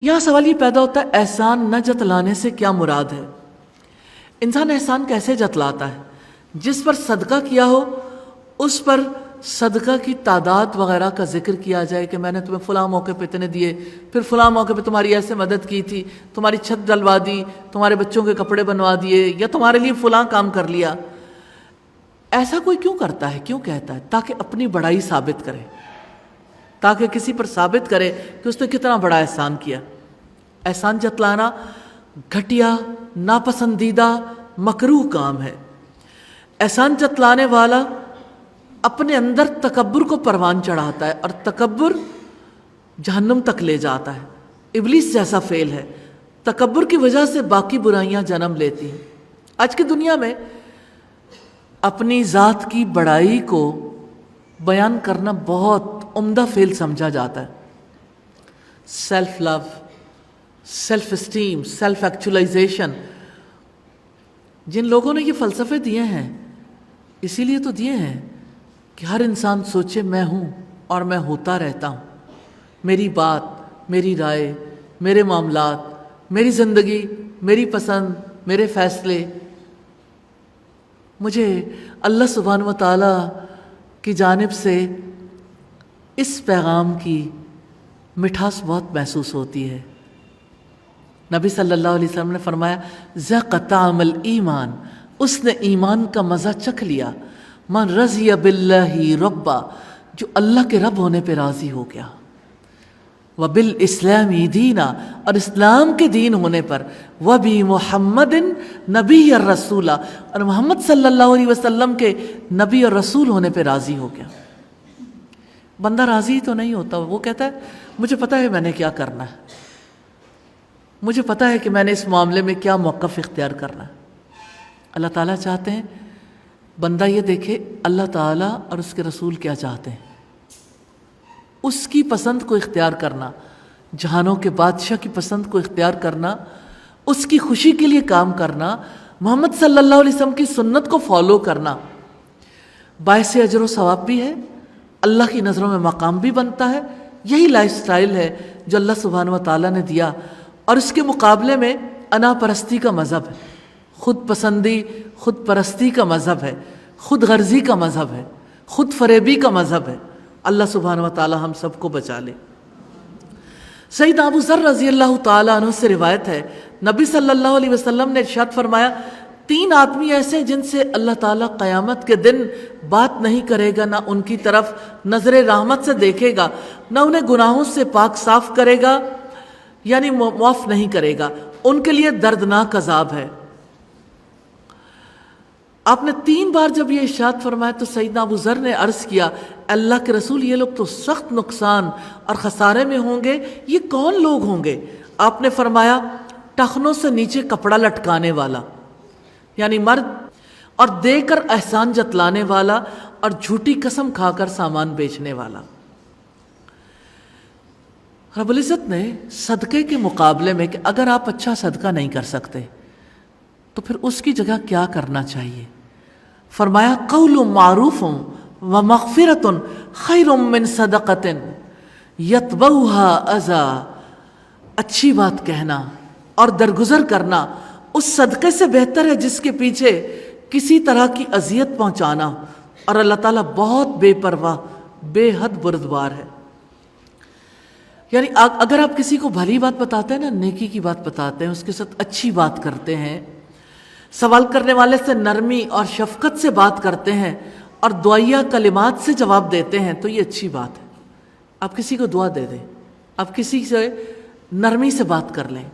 یہاں سوال یہ پیدا ہوتا ہے احسان نہ جتلانے سے کیا مراد ہے؟ انسان احسان کیسے جتلاتا ہے؟ جس پر صدقہ کیا ہو اس پر صدقہ کی تعداد وغیرہ کا ذکر کیا جائے کہ میں نے تمہیں فلاں موقع پہ اتنے دیے، پھر فلاں موقع پہ تمہاری ایسے مدد کی تھی، تمہاری چھت ڈلوا دی، تمہارے بچوں کے کپڑے بنوا دیے، یا تمہارے لیے فلاں کام کر لیا۔ ایسا کوئی کیوں کرتا ہے، کیوں کہتا ہے؟ تاکہ اپنی بڑائی ثابت کرے، تاکہ کسی پر ثابت کرے کہ اس نے کتنا بڑا احسان کیا۔ احسان جتلانا گھٹیا، ناپسندیدہ، مکروہ کام ہے۔ احسان جتلانے والا اپنے اندر تکبر کو پروان چڑھاتا ہے، اور تکبر جہنم تک لے جاتا ہے۔ ابلیس جیسا فعل ہے۔ تکبر کی وجہ سے باقی برائیاں جنم لیتی ہیں۔ آج کی دنیا میں اپنی ذات کی بڑائی کو بیان کرنا بہت عمدہ فعل سمجھا جاتا ہے۔ Self love, self esteem, self actualisation. جن لوگوں نے یہ فلسفے دیے ہیں اسی لیے تو دیے ہیں کہ ہر انسان سوچے میں ہوں اور میں ہوتا رہتا ہوں، میری بات، میری رائے، میرے معاملات، میری زندگی، میری پسند، میرے فیصلے۔ مجھے اللہ سبحانہ و تعالیٰ کی جانب سے اس پیغام کی مٹھاس بہت محسوس ہوتی ہے۔ نبی صلی اللہ علیہ وسلم نے فرمایا ذاق طعم الایمان، اس نے ایمان کا مزہ چکھ لیا۔ من رضی باللہ ربا، جو اللہ کے رب ہونے پہ راضی ہو گیا۔ وبالاسلام دینا، اور اسلام کے دین ہونے پر۔ وبمحمد نبی الرسول، اور محمد صلی اللہ علیہ وسلم کے نبی اور رسول ہونے پہ راضی ہو گیا۔ بندہ راضی تو نہیں ہوتا، وہ کہتا ہے مجھے پتہ ہے میں نے کیا کرنا ہے، مجھے پتہ ہے کہ میں نے اس معاملے میں کیا موقف اختیار کرنا ہے۔ اللہ تعالیٰ چاہتے ہیں بندہ یہ دیکھے اللہ تعالیٰ اور اس کے رسول کیا چاہتے ہیں، اس کی پسند کو اختیار کرنا، جہانوں کے بادشاہ کی پسند کو اختیار کرنا، اس کی خوشی کے لیے کام کرنا، محمد صلی اللہ علیہ وسلم کی سنت کو فالو کرنا، باعث اجر و ثواب بھی ہے، اللہ کی نظروں میں مقام بھی بنتا ہے۔ یہی لائف سٹائل ہے جو اللہ سبحانہ و تعالیٰ نے دیا، اور اس کے مقابلے میں انا پرستی کا مذہب ہے، خود پسندی، خود پرستی کا مذہب ہے، خود غرضی کا مذہب ہے، خود فریبی کا مذہب ہے۔ اللہ سبحانہ و تعالی ہم سب کو بچا لے۔ سیدنا ابو ذر رضی اللہ تعالیٰ عنہ سے روایت ہے، نبی صلی اللہ علیہ وسلم نے ارشاد فرمایا 3 آدمی ایسے جن سے اللہ تعالیٰ قیامت کے دن بات نہیں کرے گا، نہ ان کی طرف نظر رحمت سے دیکھے گا، نہ انہیں گناہوں سے پاک صاف کرے گا، یعنی معاف نہیں کرے گا، ان کے لیے دردناک عذاب ہے۔ آپ نے 3 بار جب یہ ارشاد فرمایا تو سیدنا ابو ذر نے عرض کیا اللہ کے رسول، یہ لوگ تو سخت نقصان اور خسارے میں ہوں گے، یہ کون لوگ ہوں گے؟ آپ نے فرمایا ٹخنوں سے نیچے کپڑا لٹکانے والا، یعنی مرد، اور دے کر احسان جتلانے والا، اور جھوٹی قسم کھا کر سامان بیچنے والا۔ رب العزت نے صدقے کے مقابلے میں کہ اگر آپ اچھا صدقہ نہیں کر سکتے تو پھر اس کی جگہ کیا کرنا چاہیے؟ فرمایا قول معروف و مغفرۃ خیر من صدقۃ یتبعها اذی، اچھی بات کہنا اور درگزر کرنا اس صدقے سے بہتر ہے جس کے پیچھے کسی طرح کی اذیت پہنچانا، اور اللہ تعالیٰ بہت بے پرواہ، بے حد بردبار ہے۔ یعنی اگر آپ کسی کو بھلی بات بتاتے ہیں نا، نیکی کی بات بتاتے ہیں، اس کے ساتھ اچھی بات کرتے ہیں، سوال کرنے والے سے نرمی اور شفقت سے بات کرتے ہیں، اور دعائیہ کلمات سے جواب دیتے ہیں، تو یہ اچھی بات ہے۔ آپ کسی کو دعا دے دیں، آپ کسی سے نرمی سے بات کر لیں۔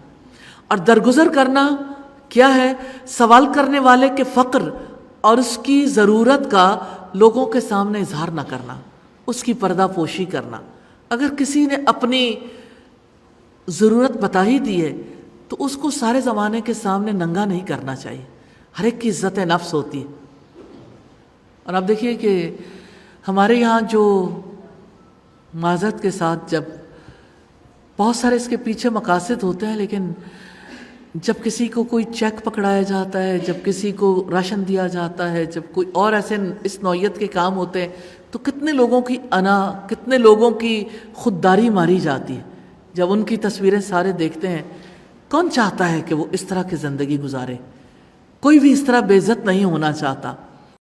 اور درگزر کرنا کیا ہے؟ سوال کرنے والے کے فقر اور اس کی ضرورت کا لوگوں کے سامنے اظہار نہ کرنا، اس کی پردہ پوشی کرنا۔ اگر کسی نے اپنی ضرورت بتا ہی دی ہے تو اس کو سارے زمانے کے سامنے ننگا نہیں کرنا چاہیے۔ ہر ایک کی عزت نفس ہوتی ہے۔ اور آپ دیکھیے کہ ہمارے یہاں جو معذرت کے ساتھ، جب بہت سارے اس کے پیچھے مقاصد ہوتے ہیں، لیکن جب کسی کو کوئی چیک پکڑایا جاتا ہے، جب کسی کو راشن دیا جاتا ہے، جب کوئی اور ایسے اس نوعیت کے کام ہوتے ہیں، تو کتنے لوگوں کی انا، کتنے لوگوں کی خودداری ماری جاتی ہے۔ جب ان کی تصویریں سارے دیکھتے ہیں، کون چاہتا ہے کہ وہ اس طرح کی زندگی گزارے؟ کوئی بھی اس طرح بے عزت نہیں ہونا چاہتا۔